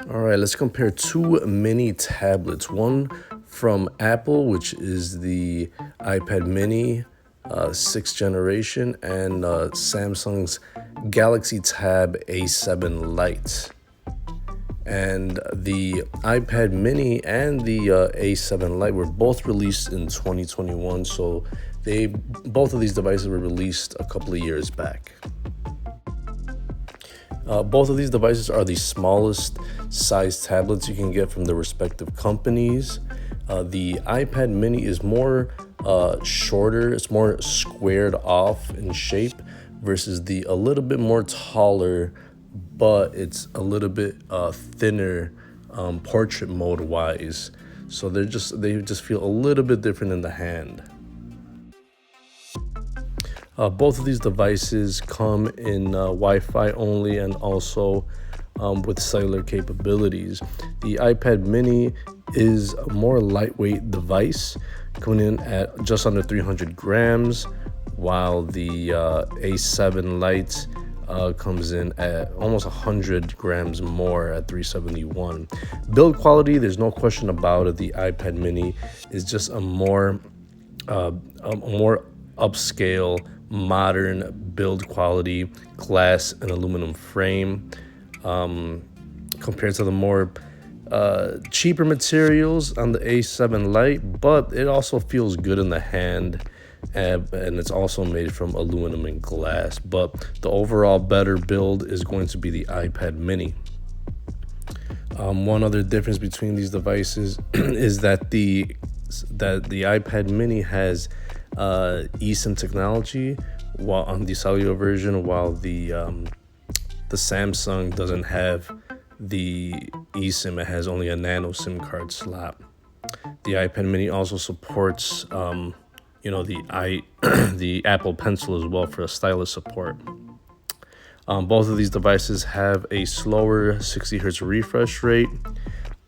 All right, let's compare two mini tablets. One from Apple, which is the iPad mini 6th generation, and Samsung's Galaxy Tab A7 Lite. And the iPad mini and the A7 Lite were both released in 2021, so both of these devices were released a couple of years back. Both of these devices are the smallest size tablets you can get from the respective companies. The iPad mini is more shorter, it's more squared off in shape versus the a little bit more taller, but it's a little bit thinner portrait mode wise. So they just feel a little bit different in the hand. Both of these devices come in Wi-Fi only and also with cellular capabilities. The iPad mini is a more lightweight device, coming in at just under 300 grams, while the A7 Lite comes in at almost 100 grams more at 371. Build quality, there's no question about it. The iPad mini is just a more upscale, modern build quality, glass and aluminum frame, compared to the more cheaper materials on the A7 Lite, but it also feels good in the hand, and it's also made from aluminum and glass. But the overall better build is going to be the iPad mini. One other difference between these devices is that the iPad mini has eSIM technology while on the cellular version, while the Samsung doesn't have the eSIM. It has only a nano SIM card slot. The iPad mini also supports the Apple Pencil as well for a stylus support. Both of these devices have a slower 60 hertz refresh rate.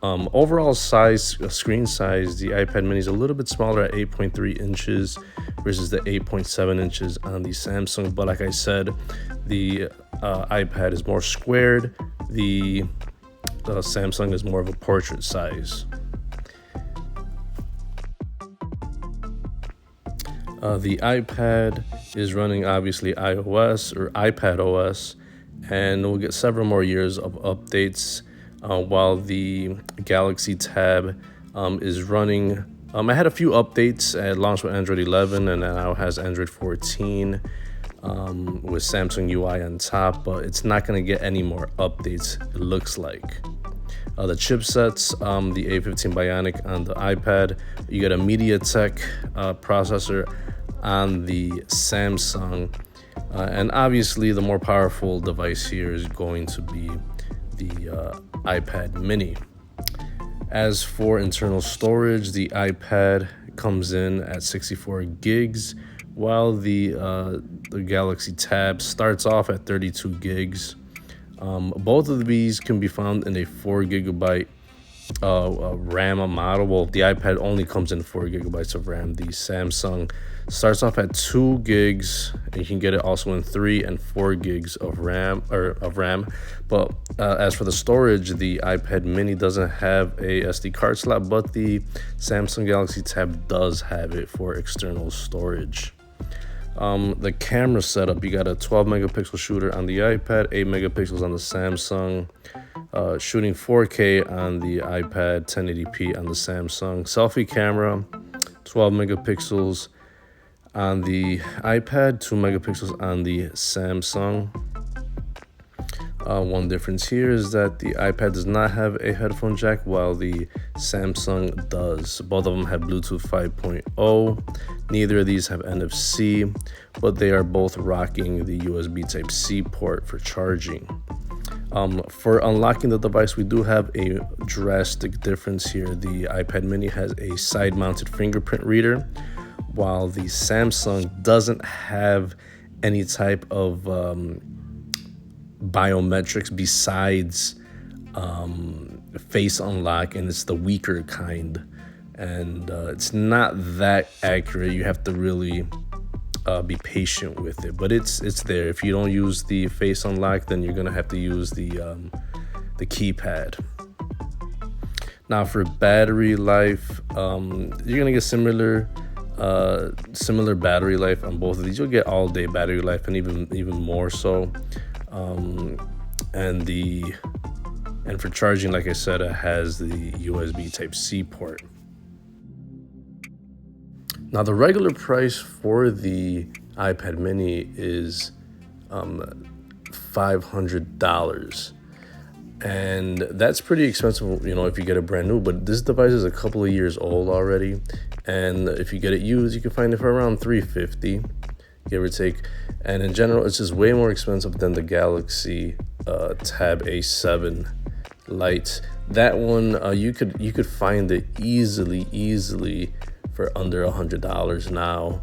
Overall screen size, the iPad mini is a little bit smaller at 8.3 inches versus the 8.7 inches on the Samsung. But like I said, the iPad is more squared. The Samsung is more of a portrait size. The iPad is running obviously iOS or iPad OS, and we'll get several more years of updates. While the Galaxy Tab is running, I had a few updates at launch with Android 11, and now has Android 14 with Samsung UI on top, but it's not going to get any more updates, it looks like. The chipsets, the A15 Bionic on the iPad, you get a MediaTek processor on the Samsung, and obviously the more powerful device here is going to be the iPad mini. As for internal storage, the iPad comes in at 64 gigs, while the Galaxy Tab starts off at 32 gigs. Both of these can be found in a 4 gigabyte RAM model. Well, the iPad only comes in 4 gigabytes of RAM. The Samsung starts off at 2 gigs, and you can get it also in 3 and 4 gigs of RAM. But as for the storage, the iPad mini doesn't have a SD card slot, but the Samsung Galaxy Tab does have it for external storage. The camera setup, you got a 12 megapixel shooter on the iPad, 8 megapixels on the Samsung, shooting 4K on the iPad, 1080p on the Samsung. Selfie camera, 12 megapixels on the iPad, 2 megapixels on the Samsung. One difference here is that the iPad does not have a headphone jack, while the Samsung does. Both of them have Bluetooth 5.0. Neither of these have NFC, but they are both rocking the USB Type-C port for charging. For unlocking the device, we do have a drastic difference here. The iPad mini has a side-mounted fingerprint reader, while the Samsung doesn't have any type of biometrics besides face unlock, and it's the weaker kind, and it's not that accurate. You have to really be patient with it, but it's there. If you don't use the face unlock, then you're gonna have to use the keypad. Now for battery life, you're gonna get similar battery life on both of these. You'll get all day battery life and even more so. And for charging, like I said, it has the USB Type-C port. Now the regular price for the iPad mini is $500. And that's pretty expensive, if you get it brand new. But this device is a couple of years old already, and if you get it used, you can find it for around $350, give or take. And in general, it's just way more expensive than the Galaxy Tab A7 Lite. That one, you could find it easily for under $100 now.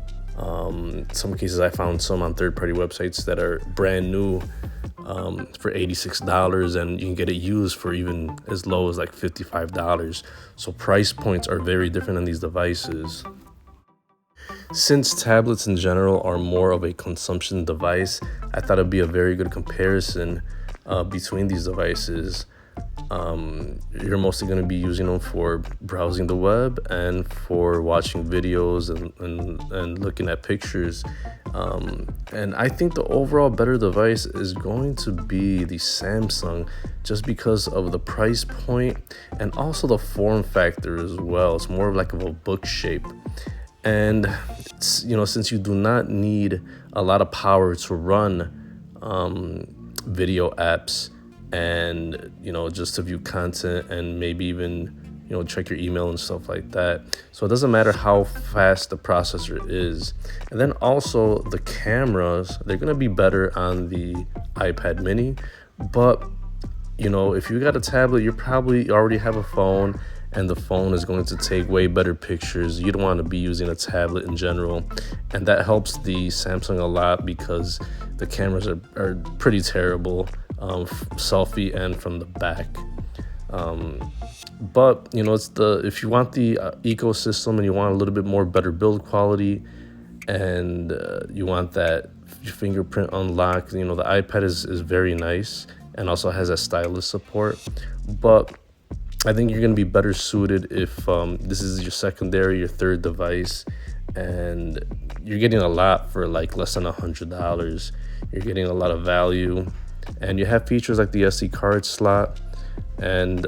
Some cases I found some on third-party websites that are brand new for $86, and you can get it used for even as low as like $55. So price points are very different on these devices. Since tablets in general are more of a consumption device, I thought it'd be a very good comparison between these devices. You're mostly going to be using them for browsing the web and for watching videos and looking at pictures. And I think the overall better device is going to be the Samsung, just because of the price point and also the form factor as well. It's more like of a book shape. And since you do not need a lot of power to run video apps, and just to view content and maybe even check your email and stuff like that, so it doesn't matter how fast the processor is. And then also the cameras, they're going to be better on the iPad mini. But if you got a tablet, you probably already have a phone, and the phone is going to take way better pictures. You don't want to be using a tablet in general, and that helps the Samsung a lot because the cameras are pretty terrible, selfie and from the back. But it's if you want the ecosystem and you want a little bit more better build quality, and you want that fingerprint unlock, the iPad is very nice and also has a stylus support. But I think you're going to be better suited if this is your secondary, your third device, and you're getting a lot for like less than $100. You're getting a lot of value, and you have features like the SD card slot, and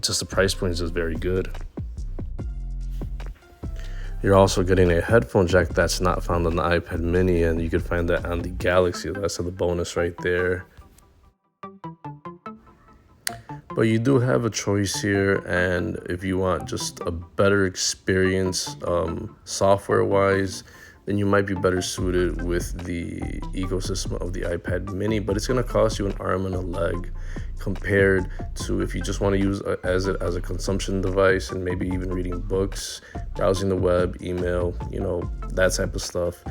just the price point is just very good. You're also getting a headphone jack that's not found on the iPad mini, and you can find that on the Galaxy. That's the bonus right there. But you do have a choice here, and if you want just a better experience software-wise, then you might be better suited with the ecosystem of the iPad mini. But it's going to cost you an arm and a leg compared to if you just want to use it as a consumption device and maybe even reading books, browsing the web, email, that type of stuff.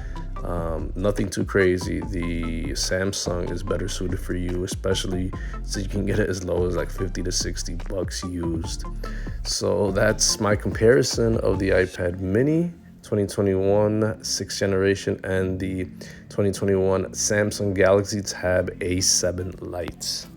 Nothing too crazy. The Samsung is better suited for you, especially so you can get it as low as like $50 to $60 used. So that's my comparison of the iPad mini 2021 6th generation and the 2021 Samsung Galaxy Tab A7 Lite.